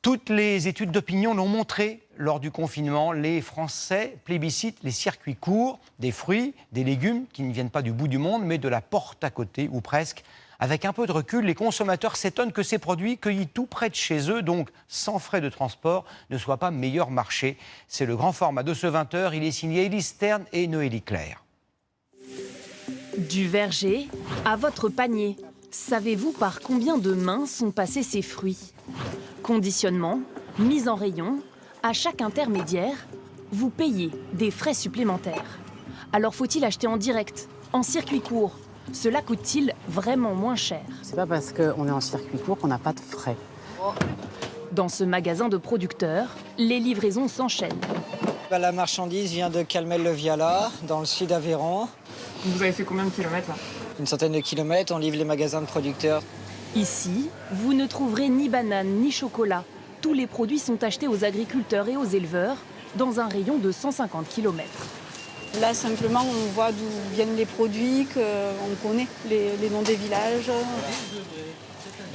Toutes les études d'opinion l'ont montré lors du confinement. Les Français plébiscitent les circuits courts, des fruits, des légumes qui ne viennent pas du bout du monde, mais de la porte à côté, ou presque. Avec un peu de recul, les consommateurs s'étonnent que ces produits cueillis tout près de chez eux, donc sans frais de transport, ne soient pas meilleur marché. C'est le grand format de ce 20h. Il est signé Élise Stern et Noélie Claire. Du verger à votre panier. Savez-vous par combien de mains sont passés ces fruits? Conditionnement, mise en rayon, à chaque intermédiaire, vous payez des frais supplémentaires. Alors faut-il acheter en direct, en circuit court? Cela coûte-t-il vraiment moins cher? C'est pas parce qu'on est en circuit court qu'on n'a pas de frais. Dans ce magasin de producteurs, les livraisons s'enchaînent. La marchandise vient de Calmel-le-Viala, dans le sud d'Aveyron. Vous avez fait combien de kilomètres là? Une centaine de kilomètres, on livre les magasins de producteurs. Ici, vous ne trouverez ni bananes ni chocolat. Tous les produits sont achetés aux agriculteurs et aux éleveurs dans un rayon de 150 km. Là, simplement, on voit d'où viennent les produits, qu'on connaît les noms des villages.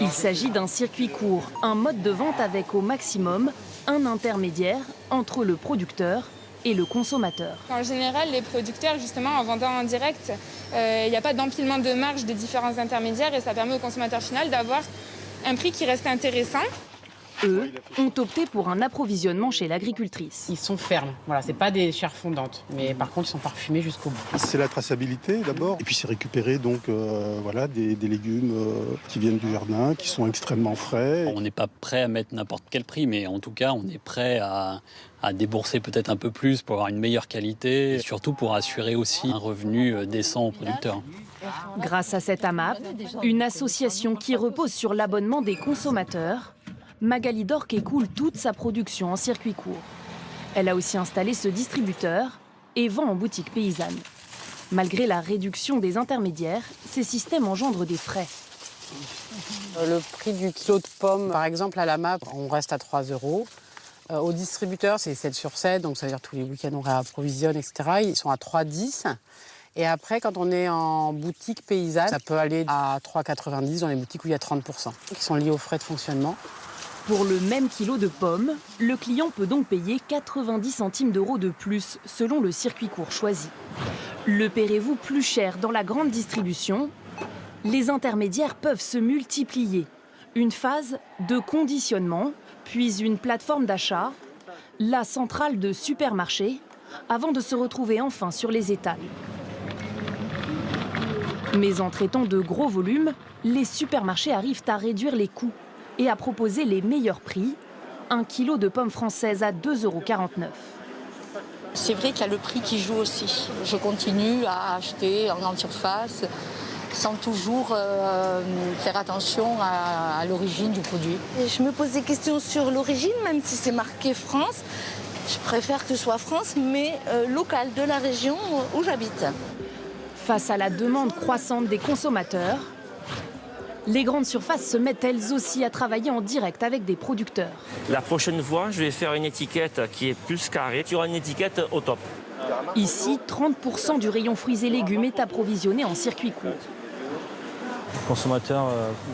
Il s'agit d'un circuit court, un mode de vente avec au maximum un intermédiaire entre le producteur et le consommateur. En général, les producteurs, justement, en vendant en direct, il n'y a pas d'empilement de marge des différents intermédiaires et ça permet au consommateur final d'avoir un prix qui reste intéressant. Eux ont opté pour un approvisionnement chez l'agricultrice. Ils sont fermes, voilà, c'est pas des chairs fondantes, mais par contre ils sont parfumés jusqu'au bout. C'est la traçabilité d'abord, et puis c'est récupérer donc voilà, des légumes qui viennent du jardin, qui sont extrêmement frais. On n'est pas prêt à mettre n'importe quel prix, mais en tout cas on est prêt à débourser peut-être un peu plus pour avoir une meilleure qualité, et surtout pour assurer aussi un revenu décent aux producteurs. Grâce à cette AMAP, une association qui repose sur l'abonnement des consommateurs, Magali Dorc écoule toute sa production en circuit court. Elle a aussi installé ce distributeur et vend en boutique paysanne. Malgré la réduction des intermédiaires, ces systèmes engendrent des frais. Le prix du kilo de pommes, par exemple, à la MAP, on reste à 3 €. Au distributeur, c'est 7 sur 7, donc ça veut dire tous les week-ends on réapprovisionne, etc. Ils sont à 3,10 €. Et après, quand on est en boutique paysanne, ça peut aller à 3,90 € dans les boutiques où il y a 30%, qui sont liés aux frais de fonctionnement. Pour le même kilo de pommes, le client peut donc payer 90 centimes d'euros de plus selon le circuit court choisi. Le paierez-vous plus cher dans la grande distribution? Les intermédiaires peuvent se multiplier. Une phase de conditionnement, puis une plateforme d'achat, la centrale de supermarché, avant de se retrouver enfin sur les étals. Mais en traitant de gros volumes, les supermarchés arrivent à réduire les coûts et à proposer les meilleurs prix. 1 kilo de pommes françaises à 2,49 €. C'est vrai qu'il y a le prix qui joue aussi. Je continue à acheter en grande surface sans toujours faire attention à l'origine du produit. Et je me pose des questions sur l'origine, même si c'est marqué France. Je préfère que ce soit France, mais local de la région où j'habite. Face à la demande croissante des consommateurs, les grandes surfaces se mettent elles aussi à travailler en direct avec des producteurs. La prochaine fois, je vais faire une étiquette qui est plus carrée. Tu auras une étiquette au top. Ici, 30% du rayon fruits et légumes est approvisionné en circuit court. Les consommateurs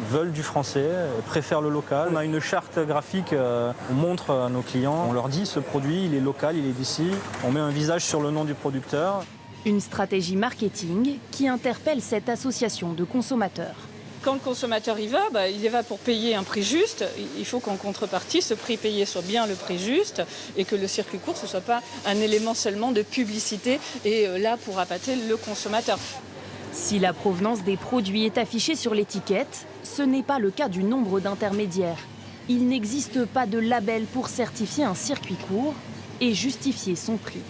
veulent du français, préfèrent le local. On a une charte graphique, on montre à nos clients, on leur dit ce produit, il est local, il est d'ici. On met un visage sur le nom du producteur. Une stratégie marketing qui interpelle cette association de consommateurs. Quand le consommateur y va, il y va pour payer un prix juste. Il faut qu'en contrepartie, ce prix payé soit bien le prix juste et que le circuit court, ce ne soit pas un élément seulement de publicité et là pour appâter le consommateur. Si la provenance des produits est affichée sur l'étiquette, ce n'est pas le cas du nombre d'intermédiaires. Il n'existe pas de label pour certifier un circuit court et justifier son prix.